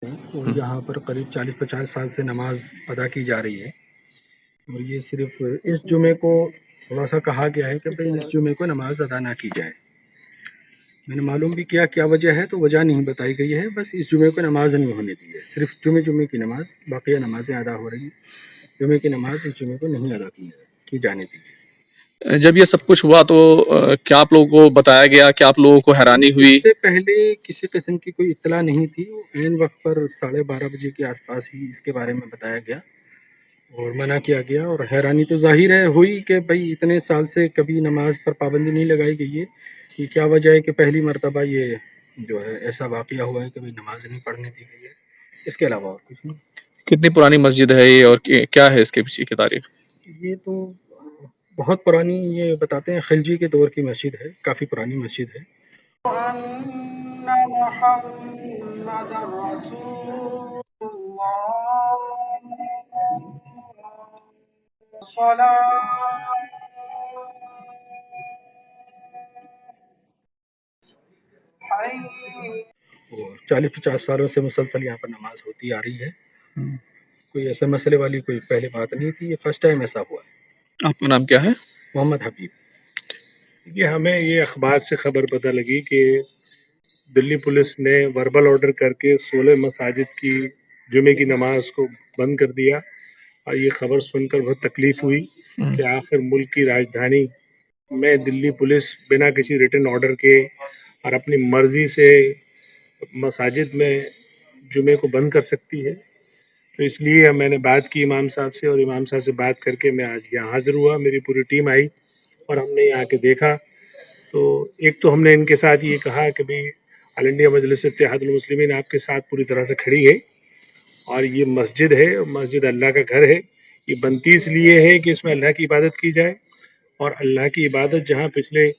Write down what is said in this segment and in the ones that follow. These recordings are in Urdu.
اور یہاں پر قریب 40-50 سال سے نماز ادا کی جا رہی ہے، اور یہ صرف اس جمعے کو تھوڑا سا کہا گیا ہے کہ بھئی اس جمعے کو نماز ادا نہ کی جائے۔ میں نے معلوم بھی کیا وجہ ہے، تو وجہ نہیں بتائی گئی ہے، بس اس جمعے کو نماز نہیں ہونے دی ہے، صرف جمعے کی نماز، باقیہ نمازیں ادا ہو رہی ہیں، جمعے کی نماز اس جمعے کو نہیں ادا کی جانے دی ہے۔ جب یہ سب کچھ ہوا تو کیا آپ لوگوں کو بتایا گیا، کیا آپ لوگوں کو حیرانی ہوئی؟ اس سے پہلے کسی قسم کی کوئی اطلاع نہیں تھی، عین وقت پر 12:30 بجے کے آس پاس ہی اس کے بارے میں بتایا گیا اور منع کیا گیا، اور حیرانی تو ظاہر ہے ہوئی کہ بھئی اتنے سال سے کبھی نماز پر پابندی نہیں لگائی گئی ہے، یہ کیا وجہ ہے کہ پہلی مرتبہ یہ جو ہے ایسا واقعہ ہوا ہے کہ بھئی نماز نہیں پڑھنے دی گئی ہے، اس کے علاوہ اور کچھ نہیں۔ کتنی پرانی مسجد ہے یہ اور کیا ہے اس کے پیچھے کی تاریخ؟ یہ تو بہت پرانی، یہ بتاتے ہیں خلجی کے دور کی مسجد ہے، کافی پرانی مسجد ہے۔ أن محمد رسول الله صلاة حي اور 40-50 سالوں سے مسلسل یہاں پر نماز ہوتی آ رہی ہے، کوئی ایسے مسئلے والی کوئی پہلے بات نہیں تھی، یہ فرسٹ ٹائم ایسا ہوا ہے۔ آپ کا نام کیا ہے؟ محمد حبیب۔ یہ ہمیں یہ اخبار سے خبر پتہ لگی کہ دلی پولیس نے وربل آرڈر کر کے 16 مساجد کی جمعے کی نماز کو بند کر دیا، اور یہ خبر سن کر بہت تکلیف ہوئی کہ آخر ملک کی راجدھانی میں دلی پولیس بنا کسی ریٹن آرڈر کے اور اپنی مرضی سے مساجد میں جمعے کو بند کر سکتی ہے۔ تو اس لیے میں نے بات کی امام صاحب سے، اور امام صاحب سے بات کر کے میں آج یہاں حاضر ہوا، میری پوری ٹیم آئی اور ہم نے یہاں کے دیکھا۔ تو ایک تو ہم نے ان کے ساتھ یہ کہا کہ بھئی آل انڈیا مجلس اتحاد المسلمین آپ کے ساتھ پوری طرح سے کھڑی ہے، اور یہ مسجد ہے، مسجد اللہ کا گھر ہے، یہ بنتی اس لیے ہے کہ اس میں اللہ کی عبادت کی جائے، اور اللہ کی عبادت جہاں پچھلے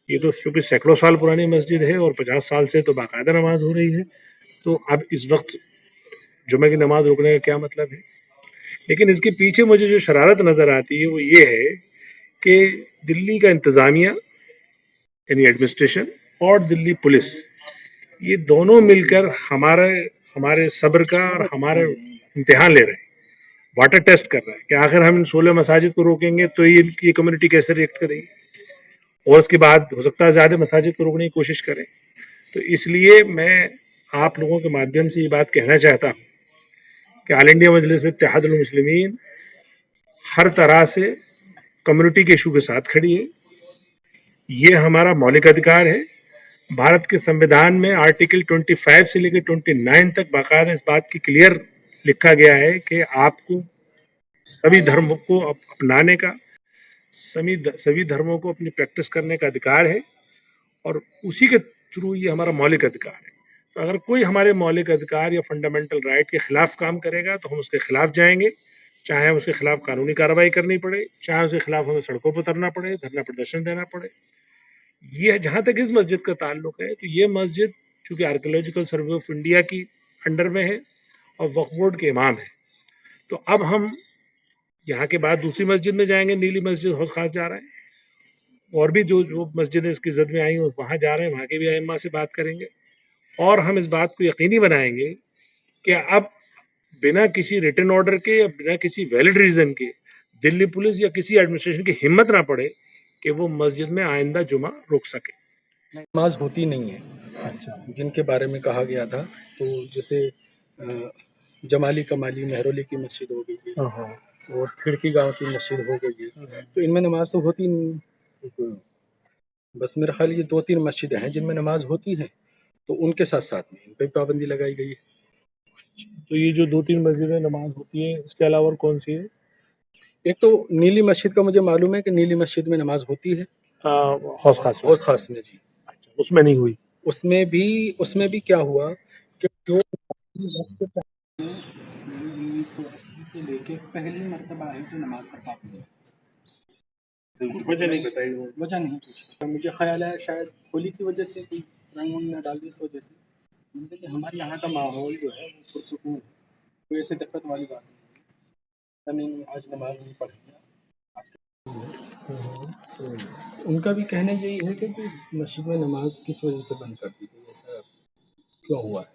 یہ تو چونکہ سینکڑوں سال پرانی مسجد ہے اور 50 سال سے تو باقاعدہ نماز ہو رہی ہے، تو اب اس وقت جمعہ کی نماز روکنے کا کیا مطلب ہے؟ لیکن اس کے پیچھے مجھے جو شرارت نظر آتی ہے وہ یہ ہے کہ دلی کا انتظامیہ یعنی ایڈمنسٹریشن اور دلی پولیس، یہ دونوں مل کر ہمارے صبر کا اور ہمارا امتحان لے رہے ہیں، واٹر ٹیسٹ کر رہا ہے کہ آخر ہم ان 16 مساجد کو روکیں گے تو یہ کمیونٹی کیسے ریئیکٹ کرے گی، اور اس کے بعد ہو سکتا ہے زیادہ مساجد کو روکنے کی کوشش کریں۔ تو اس لیے میں آپ لوگوں کے مادھیم سے یہ بات کہنا چاہتا ہوں کہ آل انڈیا مجلس اتحاد المسلمین ہر طرح سے کمیونٹی کے ایشو کے ساتھ کھڑی ہے، یہ ہمارا مولک ادھیکار ہے۔ بھارت کے سمویدھان میں آرٹیکل 25 سے لے کے 29 تک باقاعدہ اس بات کی کلیئر لکھا گیا ہے کہ آپ کو سبھی دھرموں کو اپنانے کا، سبھی دھرموں کو اپنی پریکٹس کرنے کا ادھیکار ہے، اور اسی کے تھرو یہ ہمارا مولک ادھیکار ہے۔ تو اگر کوئی ہمارے مولک ادھیکار یا فنڈامنٹل رائٹ کے خلاف کام کرے گا تو ہم اس کے خلاف جائیں گے، چاہے اس کے خلاف قانونی کارروائی کرنی پڑے، چاہے اس کے خلاف ہمیں سڑکوں پر اترنا پڑے، دھرنا پردرشن دینا پڑے۔ یہ جہاں تک اس مسجد کا تعلق ہے تو یہ مسجد چونکہ آرکیولوجیکل سروے آف انڈیا کی انڈر میں ہے اور وقف بورڈ کے امام ہیں، تو اب ہم یہاں کے بعد دوسری مسجد میں جائیں گے، نیلی مسجد حوض خاص جا رہے ہیں، اور بھی جو مسجدیں اس کی زد میں آئی ہیں وہاں جا رہے ہیں، وہاں کے بھی ائمہ سے بات کریں گے، اور ہم اس بات کو یقینی بنائیں گے کہ اب بنا کسی ریٹن آرڈر کے یا بنا کسی ویلڈ ریزن کے دلی پولیس یا کسی ایڈمنسٹریشن کی ہمت نہ پڑے کہ وہ مسجد میں آئندہ جمعہ روک سکے۔ نماز ہوتی نہیں ہے جن کے بارے میں کہا گیا تھا، تو جیسے جمالی کمالی مہرولی کی مسجد ہو گئی ہے اور کھڑکی گاؤں کی مسجد ہو گئی ہے، تو ان میں نماز تو ہوتی نہیں ہے۔ بس میرا خیال یہ 2-3 مسجدیں ہیں جن میں نماز ہوتی ہے، تو ان کے ساتھ ساتھ میں ان پہ پابندی لگائی گئی ہے۔ تو یہ جو 2-3 مسجدیں نماز ہوتی ہیں اس کے علاوہ اور کون سی ہے؟ ایک تو نیلی مسجد کا مجھے معلوم ہے کہ نیلی مسجد میں نماز ہوتی ہے، حوض خاص حوض خاص میں جی، اس میں نہیں ہوئی۔ اس میں بھی کیا ہوا کہ جو وقت سے پہلے 1980 سے لے کے پہلی مرتبہ آئی تو نماز کا پابند وجہ نہیں بتائی وہ۔ وجہ نہیں پوچھی، مجھے خیال ہے شاید ہولی کی وجہ سے کوئی رنگ ونگ نہ ڈال دی اس وجہ سے، مطلب کہ ہمارے یہاں کا ماحول جو ہے وہ پرسکون ہے، کوئی ایسے دقت والی بات نہیں، آج نماز نہیں پڑھی ہے۔ ان کا بھی کہنا یہی ہے کہ مسجد میں نماز کس وجہ سے بند کر دی گئی، ایسا کیوں ہوا ہے؟